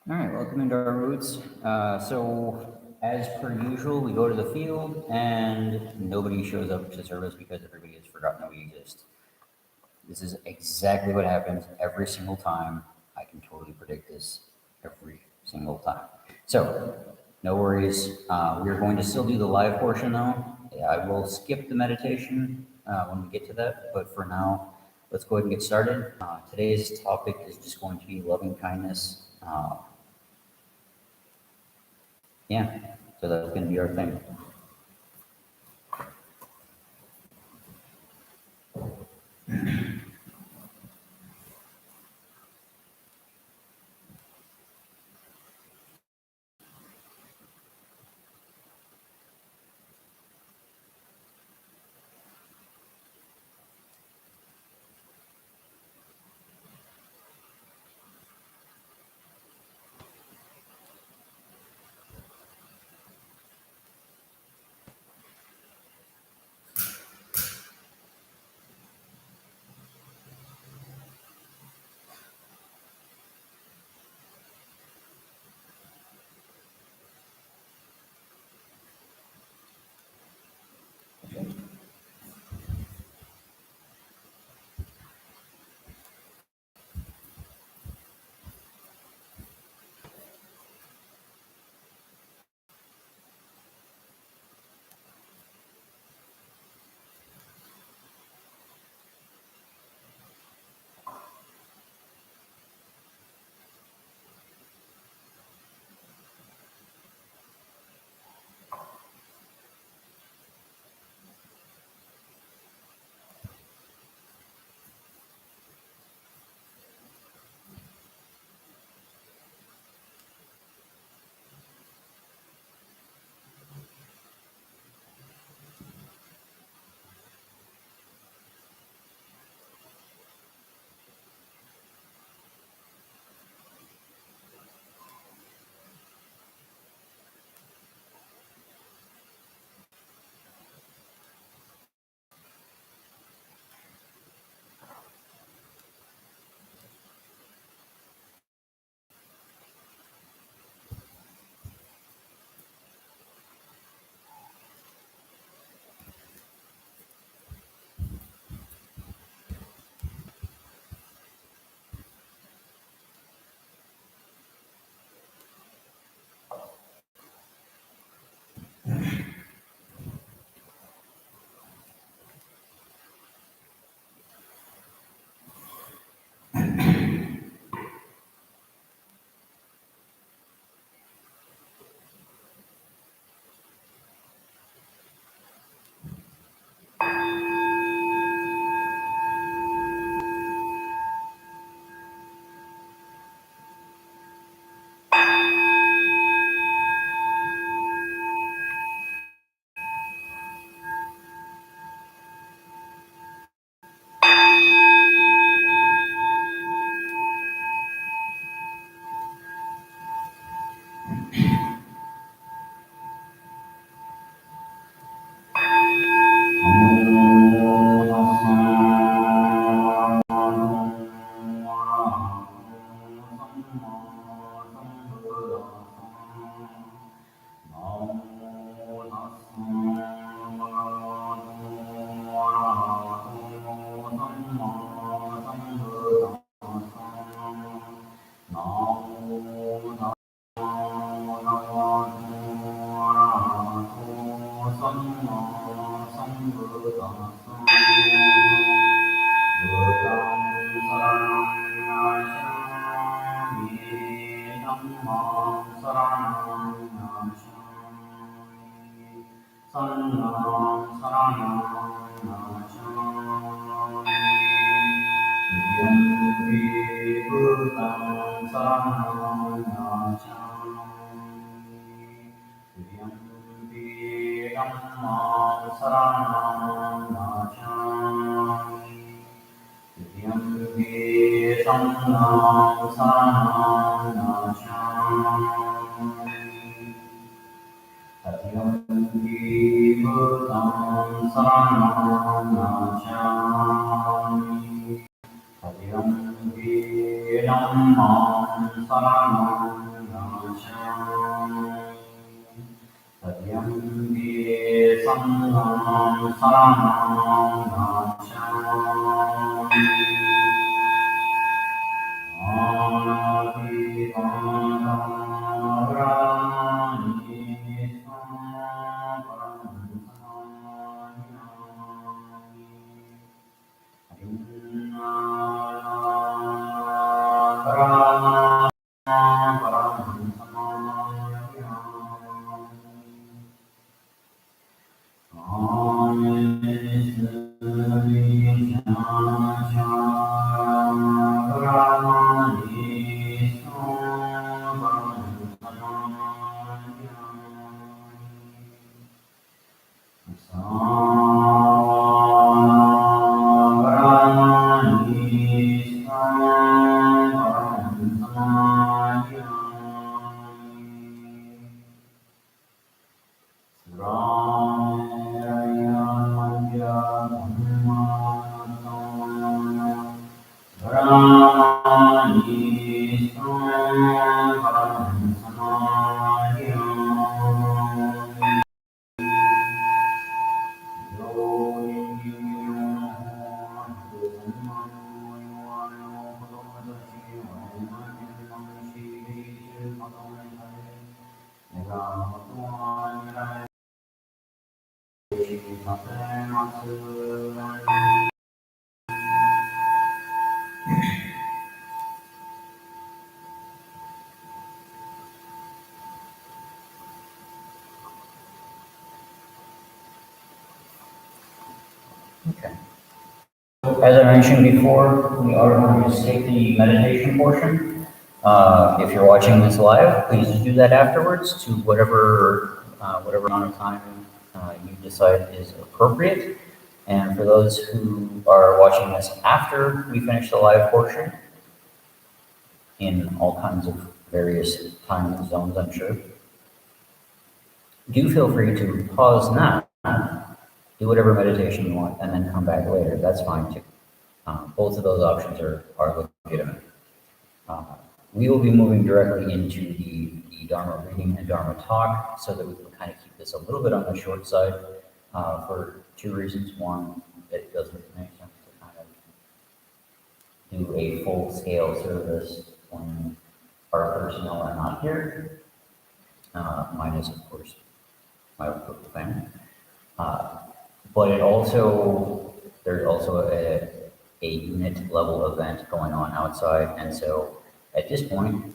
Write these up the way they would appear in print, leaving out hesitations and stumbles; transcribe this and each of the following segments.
All right, welcome into our roots. As per usual, we go to the field and nobody shows up to service because everybody has forgotten that we exist. This is exactly what happens every single time. I can totally predict this every single time. So, no worries. We are going to still do the live portion though. Yeah, I will skip the meditation when we get to that, but for now, let's go ahead and get started. Today's topic is just going to be loving kindness. Yeah, so that's going to be our thing. Okay. As I mentioned before, we are going to take the meditation portion. If you're watching this live, please do that afterwards to whatever amount of time you decide is appropriate. And for those who are watching this after we finish the live portion, in all kinds of various time zones, I'm sure, do feel free to pause now, do whatever meditation you want, and then come back later. That's fine too. Both of those options are legitimate. We will be moving directly into the Dharma reading and Dharma talk so that we can kind of keep this a little bit on the short side for two reasons. One, it doesn't make sense to kind of do a full-scale service when our personnel are not here. Mine is, of course, my local family. But there's also a unit level event going on outside, and so at this point,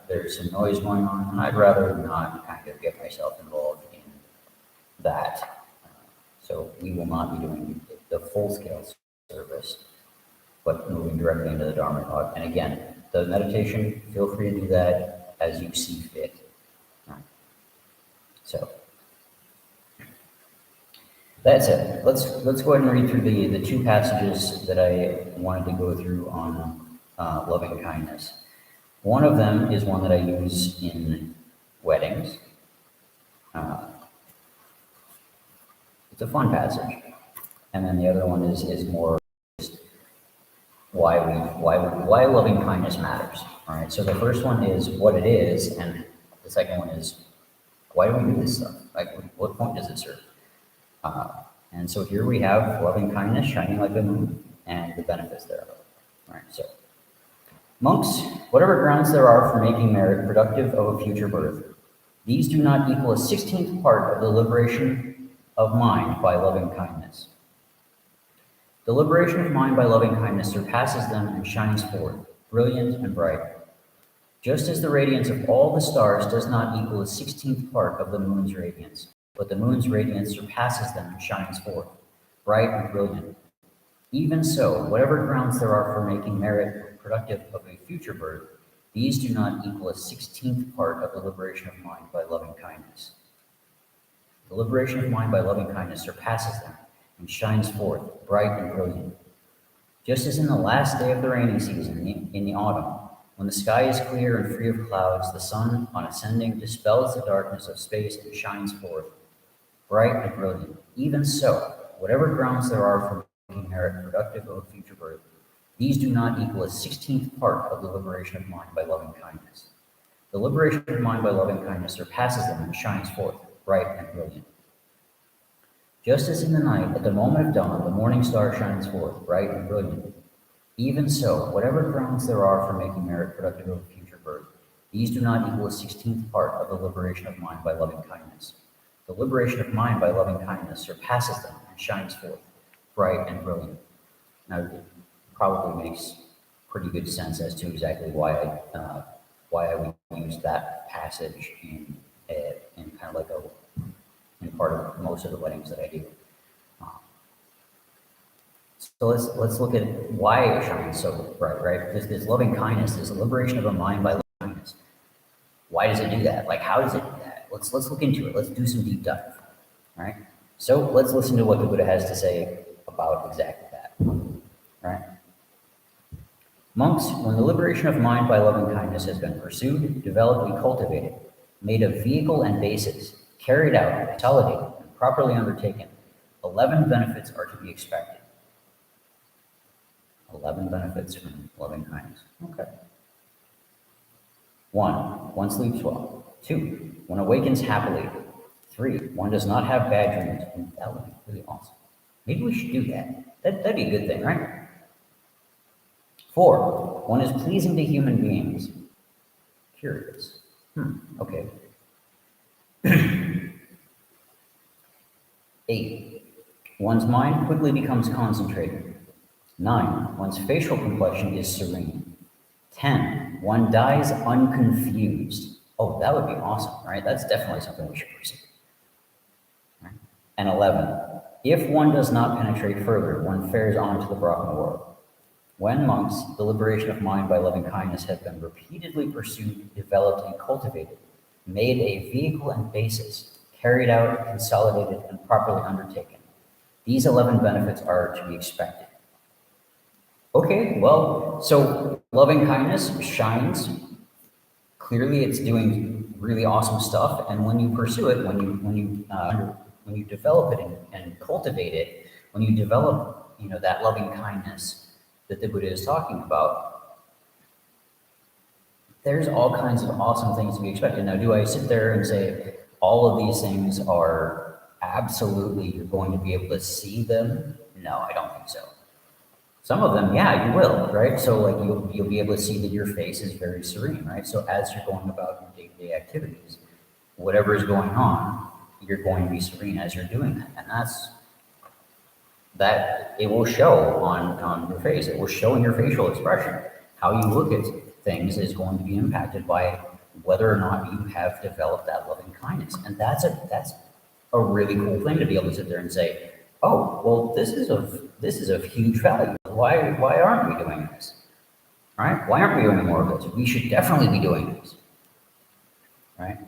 there's some noise going on, and I'd rather not kind of get myself involved in that. So we will not be doing the full-scale service, but moving directly into the Dharma talk. And again, the meditation, feel free to do that as you see fit. So that's it. Let's go ahead and read through the two passages that I wanted to go through on loving kindness. One of them is one that I use in weddings. It's a fun passage, and then the other one is more just why loving kindness matters. All right. So the first one is what it is, and the second one is why do we do this stuff? Like, what point does it serve? And so here we have loving kindness shining like the moon and the benefits thereof. All right, so monks, whatever grounds there are for making merit productive of a future birth, these do not equal a 16th part of the liberation of mind by loving kindness. The liberation of mind by loving kindness surpasses them and shines forth, brilliant and bright. Just as the radiance of all the stars does not equal a 16th part of the moon's radiance, but the moon's radiance surpasses them and shines forth, bright and brilliant. Even so, whatever grounds there are for making merit productive of a future birth, these do not equal a 16th part of the liberation of mind by loving kindness. The liberation of mind by loving kindness surpasses them and shines forth, bright and brilliant. Just as in the last day of the rainy season, in the autumn, when the sky is clear and free of clouds, the sun, on ascending, dispels the darkness of space and shines forth, bright and brilliant. Even so, whatever grounds there are for making merit productive of a future birth, these do not equal a 16th part of the liberation of mind by loving kindness. The liberation of mind by loving kindness surpasses them and shines forth, bright and brilliant. Just as in the night, at the moment of dawn, the morning star shines forth, bright and brilliant. Even so, whatever grounds there are for making merit productive of future birth, these do not equal a 16th part of the liberation of mind by loving kindness. The liberation of mind by loving kindness surpasses them and shines forth, bright and brilliant. Now, it probably makes pretty good sense as to exactly why I would use that passage in kind of like in part of most of the weddings that I do. So let's look at why it shines so bright, right? This loving kindness, this liberation of a mind by loving kindness. Why does it do that? Like, how does it do that? Let's look into it. Let's do some deep dive. All right. So let's listen to what the Buddha has to say about exactly that. All right. Monks, when the liberation of mind by loving kindness has been pursued, developed, and cultivated, made a vehicle and basis, carried out, consolidated, and properly undertaken, 11 benefits are to be expected. 11 benefits from loving kindness. Okay. 1, one sleeps well. 2, one awakens happily. 3, one does not have bad dreams. And that would be really awesome. Maybe we should do that. That'd be a good thing, right? 4, one is pleasing to human beings. Curious. Okay. 8, one's mind quickly becomes concentrated. 9, one's facial complexion is serene. 10, one dies unconfused. Oh, that would be awesome, right? That's definitely something we should pursue. Right? And 11, if one does not penetrate further, one fares on to the Brahma world. When monks, the liberation of mind by loving kindness have been repeatedly pursued, developed, and cultivated, made a vehicle and basis, carried out, consolidated, and properly undertaken, these 11 benefits are to be expected. Okay, well, so loving kindness shines. Clearly, it's doing really awesome stuff, and when you pursue it, when you develop it and cultivate it, when you develop, that loving kindness that the Buddha is talking about, there's all kinds of awesome things to be expected. Now, do I sit there and say all of these things are absolutely you're going to be able to see them? No, I don't think so. Some of them, yeah, you will, right? So like you'll be able to see that your face is very serene, right? So as you're going about your day-to-day activities, whatever is going on, you're going to be serene as you're doing that. And that it will show on your face. It will show in your facial expression. How you look at things is going to be impacted by whether or not you have developed that loving kindness. And that's a really cool thing to be able to sit there and say, oh, well, this is of huge value. Why aren't we doing this? Right? Why aren't we doing more of this? We should definitely be doing this. Right?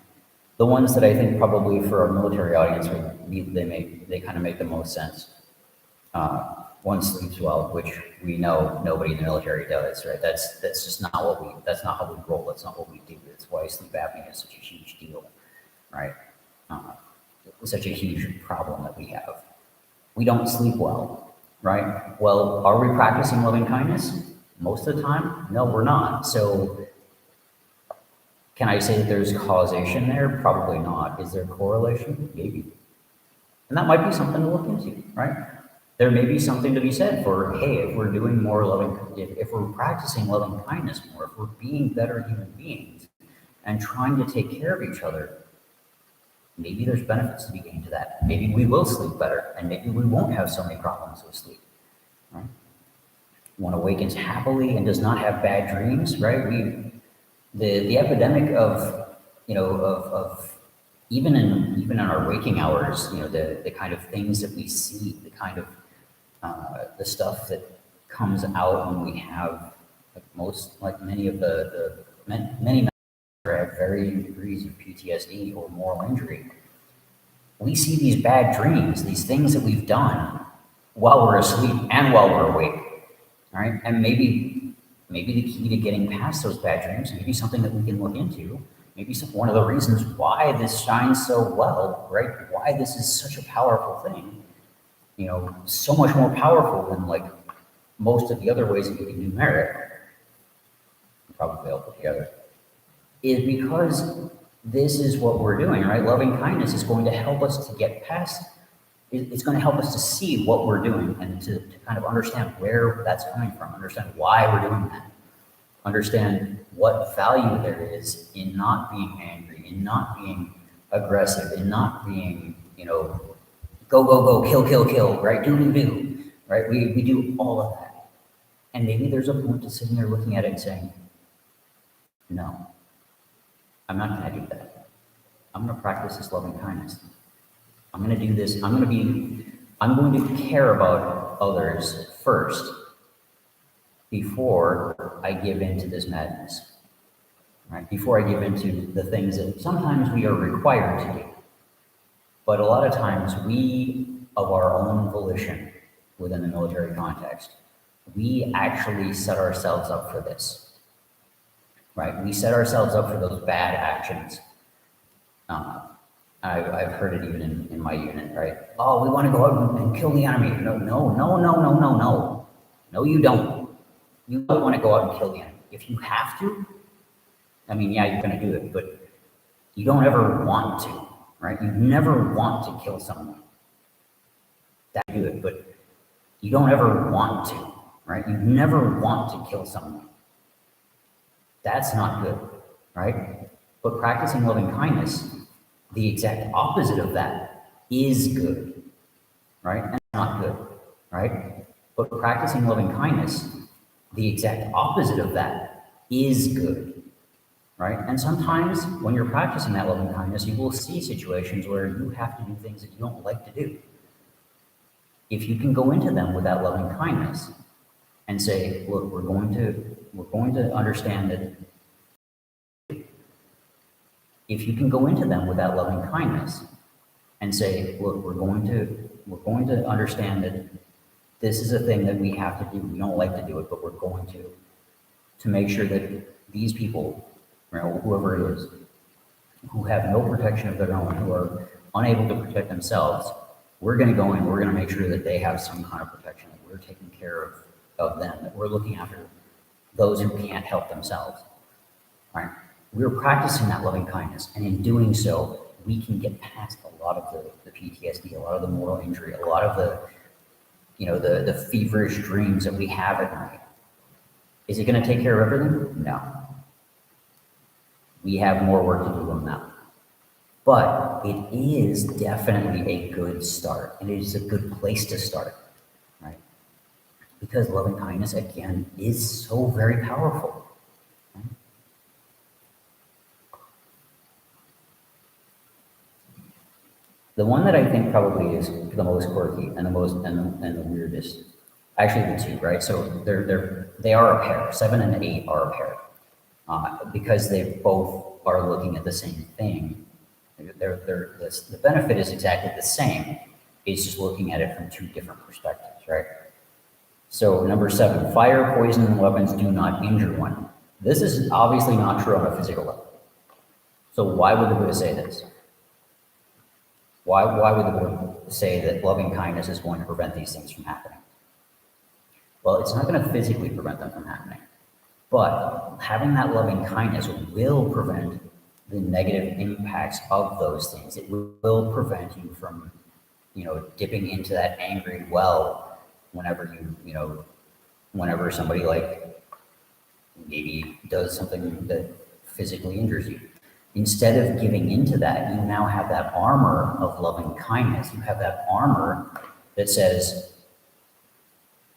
The ones that I think probably for our military audience, they kind of make the most sense. One sleeps well, which we know nobody in the military does, right? That's just not that's not how we roll. That's not what we do. That's why sleep apnea is such a huge deal, right? Such a huge problem that we have. We don't sleep well, right? Well, are we practicing loving kindness? Most of the time, no, we're not. So can I say that there's causation there? Probably not. Is there correlation? Maybe. And that might be something to look into, right? There may be something to be said for, hey, if we're doing more if we're practicing loving kindness more, if we're being better human beings and trying to take care of each other, maybe there's benefits to be gained to that. Maybe we will sleep better, and maybe we won't have so many problems with sleep. Right? One awakens happily and does not have bad dreams, right? The epidemic of even in our waking hours, the kind of things that we see, the kind of the stuff that comes out when we have many have varying degrees of PTSD or moral injury. We see these bad dreams, these things that we've done while we're asleep and while we're awake, right? And maybe the key to getting past those bad dreams, maybe something that we can look into, maybe one of the reasons why this shines so well, right? Why this is such a powerful thing, so much more powerful than like most of the other ways that you can do merit, probably all put together, is because this is what we're doing, right? Loving kindness is going to help us to get past, it's going to help us to see what we're doing and to kind of understand where that's coming from, understand why we're doing that, understand what value there is in not being angry, in not being aggressive, in not being, go, go, go, kill, kill, kill, right? Do, do, do, right? We do all of that. And maybe there's a point to sitting there looking at it and saying, no, I'm not going to do that. I'm going to practice this loving kindness. I'm going to do this. I'm going to care about others first before I give in to this madness, right? Before I give in to the things that sometimes we are required to do. But a lot of times we, of our own volition within the military context, we actually set ourselves up for this, right? We set ourselves up for those bad actions. I've heard it even in my unit, right? Oh, we want to go out and kill the enemy. No, no, no, no, no, no, no. No, you don't. You don't want to go out and kill the enemy. If you have to, I mean, yeah, you're going to do it, but you don't ever want to, right? You never want to kill someone. That do it, but you don't ever want to, right? You never want to kill someone. That's not good, right? But practicing loving kindness, the exact opposite of that, is good, right? That's not good, right? But practicing loving kindness, the exact opposite of that, is good, right? And sometimes when you're practicing that loving kindness, you will see situations where you have to do things that you don't like to do. If you can go into them with that loving kindness and say, look, we're going to understand that. If you can go into them with that loving kindness and say, look, we're going to understand that this is a thing that we have to do. We don't like to do it, but we're going to make sure that these people, whoever it is, who have no protection of their own, who are unable to protect themselves, we're going to go in, we're going to make sure that they have some kind of protection, that we're taking care of them, that we're looking after those who can't help themselves, right? We're practicing that loving kindness, and in doing so, we can get past a lot of the PTSD, a lot of the moral injury, a lot of the feverish dreams that we have at night. Is it going to take care of everything? No. We have more work to do on that. But it is definitely a good start, and it is a good place to start, right? Because loving kindness, again, is so very powerful. Right? The one that I think probably is the most quirky and the most and the weirdest, actually the two, right? So they are a pair. 7 and 8 are a pair because they both are looking at the same thing. The benefit is exactly the same. It's just looking at it from two different perspectives, right? So number 7, fire, poison, and weapons do not injure one. This is obviously not true on a physical level. So why would the Buddha say this? Why would the Buddha say that loving kindness is going to prevent these things from happening? Well, it's not going to physically prevent them from happening, but having that loving kindness will prevent the negative impacts of those things. It will prevent you from, dipping into that angry well whenever whenever somebody maybe does something that physically injures you. Instead of giving into that, you now have that armor of loving kindness. You have that armor that says,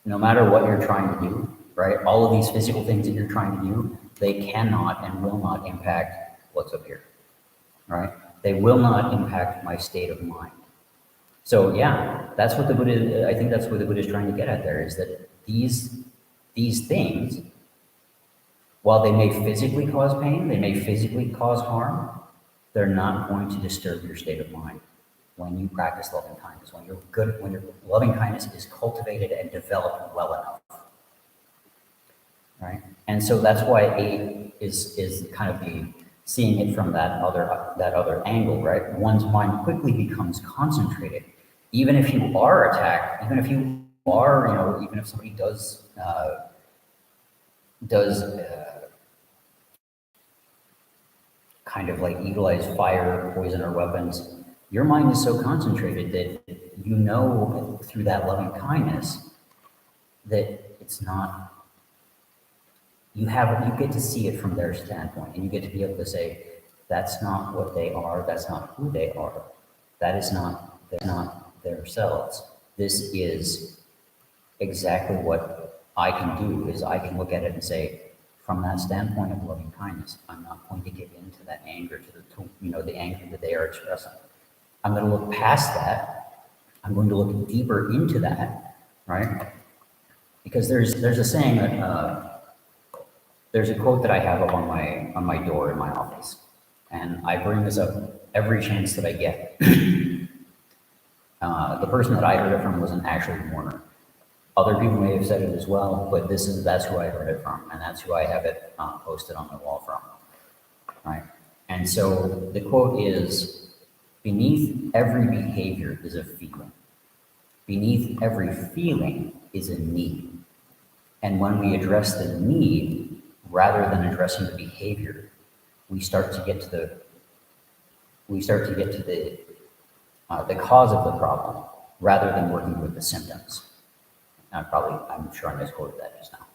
no matter what you're trying to do, right? All of these physical things that you're trying to do, they cannot and will not impact what's up here, right? They will not impact my state of mind. So yeah, that's what I think that's what the Buddha is trying to get at there, is that these things, while they may physically cause pain, they may physically cause harm, they're not going to disturb your state of mind when you practice loving kindness, when your loving kindness is cultivated and developed well enough, right? And so that's why 8 is kind of seeing it from that other angle, right? One's mind quickly becomes concentrated. Even if you are attacked, even if you are, even if somebody does kind of like utilize fire, poison, or weapons, your mind is so concentrated that you know through that loving kindness that it's not, you get to see it from their standpoint, and you get to be able to say, that's not what they are, that's not who they are, that is not, they're not themselves. This is exactly what I can do, is I can look at it and say, from that standpoint of loving kindness, I'm not going to give in to that anger, the anger that they are expressing. I'm going to look past that. I'm going to look deeper into that, right? Because there's a saying that there's a quote that I have up on my door in my office, and I bring this up every chance that I get. The person that I heard it from was an actual mourner. Other people may have said it as well, but that's who I heard it from, and that's who I have it posted on my wall from, right? And so the quote is, beneath every behavior is a feeling. Beneath every feeling is a need. And when we address the need, rather than addressing the behavior, we start to get to the cause of the problem, rather than working with the symptoms. I'm sure I misquoted that just now.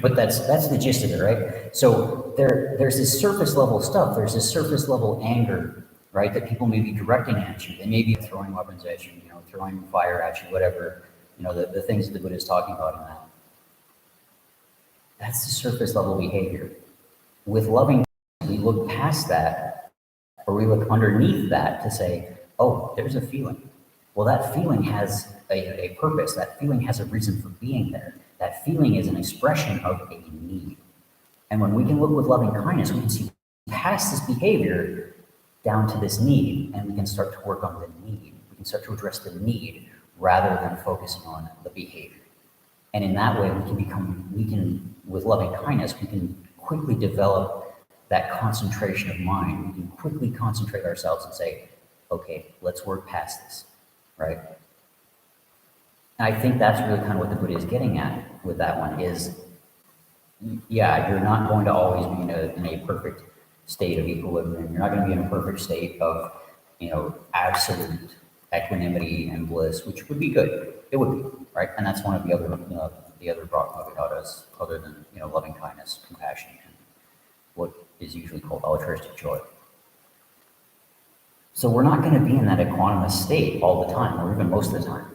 But that's the gist of it, right? So there's this surface level stuff, there's this surface level anger, right, that people may be directing at you. They may be throwing weapons at you, throwing fire at you, whatever, the things that the Buddha is talking about in that. That's the surface level behavior. With loving, we look past that, or we look underneath that to say, oh, there's a feeling. Well, that feeling has a purpose. That feeling has a reason for being there. That feeling is an expression of a need. And when we can look with loving kindness, we can see past this behavior down to this need, and we can start to work on the need. We can start to address the need rather than focusing on the behavior. And in that way, with loving kindness, we can quickly develop that concentration of mind. We can quickly concentrate ourselves and say, okay, let's work past this, right? And I think that's really kind of what the Buddha is getting at with that one is, yeah, you're not going to always be in a perfect state of equilibrium. You're not going to be in a perfect state of, absolute equanimity and bliss, which would be good. It would be, right? And that's one of the other, bodhisattvas, other than, loving kindness, compassion, and what is usually called altruistic joy. So we're not going to be in that equanimous state all the time, or even most of the time.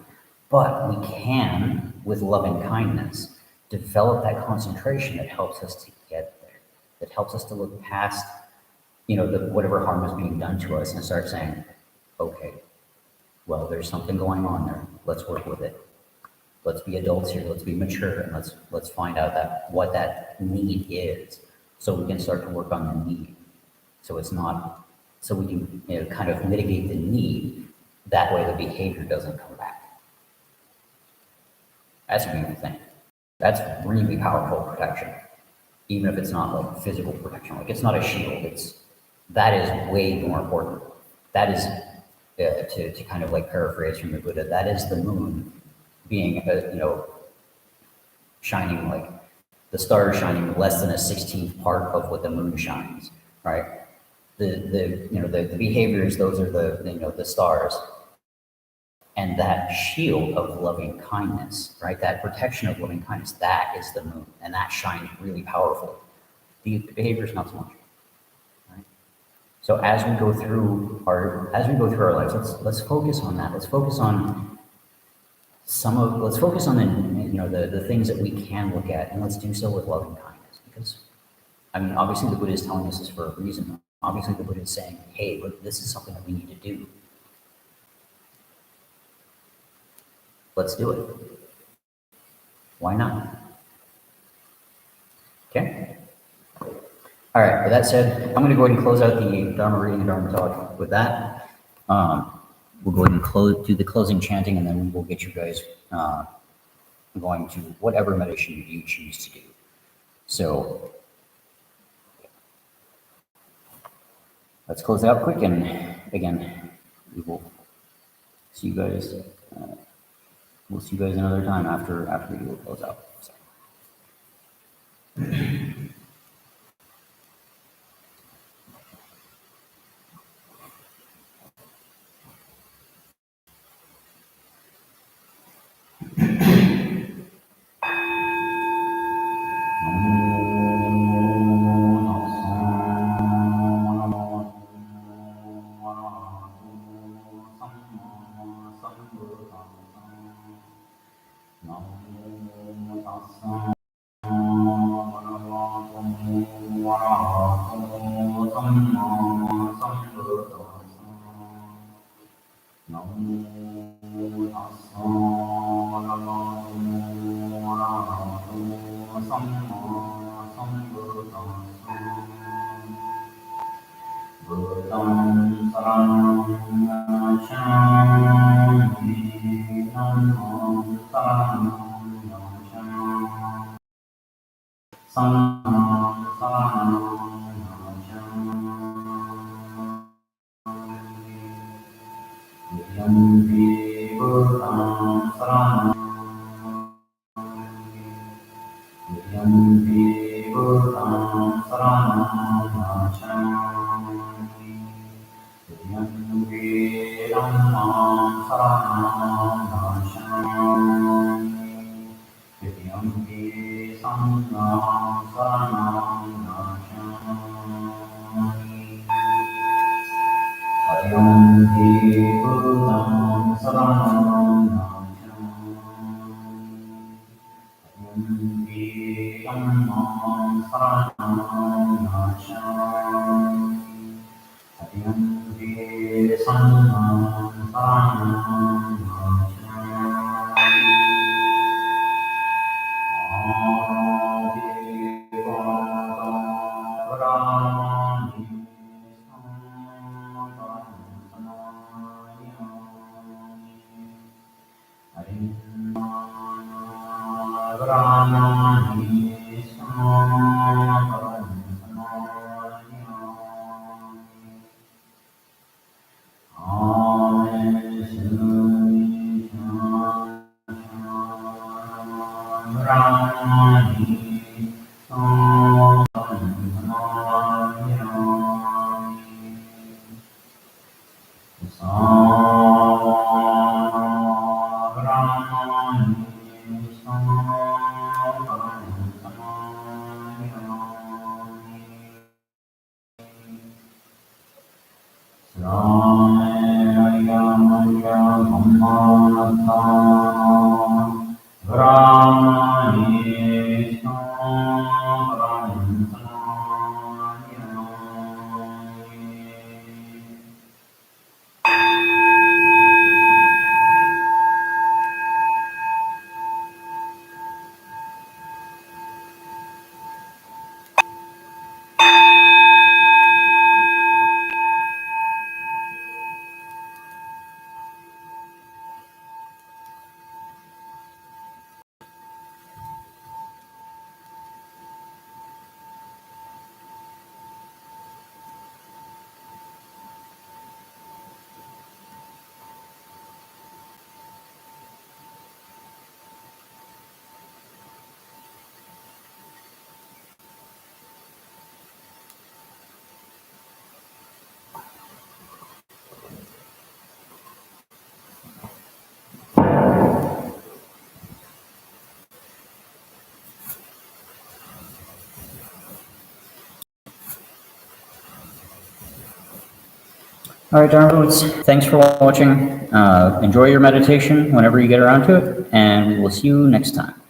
But we can, with loving kindness, develop that concentration that helps us to get there, that helps us to look past, whatever harm is being done to us and start saying, okay, well, there's something going on there. Let's work with it. Let's be adults here. Let's be mature, and let's find out what that need is, so we can start to work on the need. So we can kind of mitigate the need. That way, the behavior doesn't come back. That's a beautiful thing. That's really powerful protection, even if it's not like physical protection. Like it's not a shield. That is way more important. That is to kind of like paraphrase from the Buddha. That is the moon being shining, like the stars shining less than a 16th part of what the moon shines, right? The behaviors, those are the stars. And that shield of loving kindness, right? That protection of loving kindness, that is the moon, and that shines really powerful. The behavior is not so much. Right? So as we go through our lives, let's focus on that. Let's focus on the things that we can look at, and let's do so with loving kindness. Because obviously the Buddha is telling us this for a reason. Obviously the Buddha is saying, hey, look, this is something that we need to do. Let's do it. Why not? Okay? All right, with that said, I'm going to go ahead and close out the Dharma reading and Dharma talk with that. We'll go ahead and do the closing chanting, and then we'll get you guys going to whatever meditation you choose to do. So let's close it out quick, and again, we will see you guys. We'll see you guys another time after we do the close out. So. All right, downloads. Thanks for watching. Enjoy your meditation whenever you get around to it, and we will see you next time.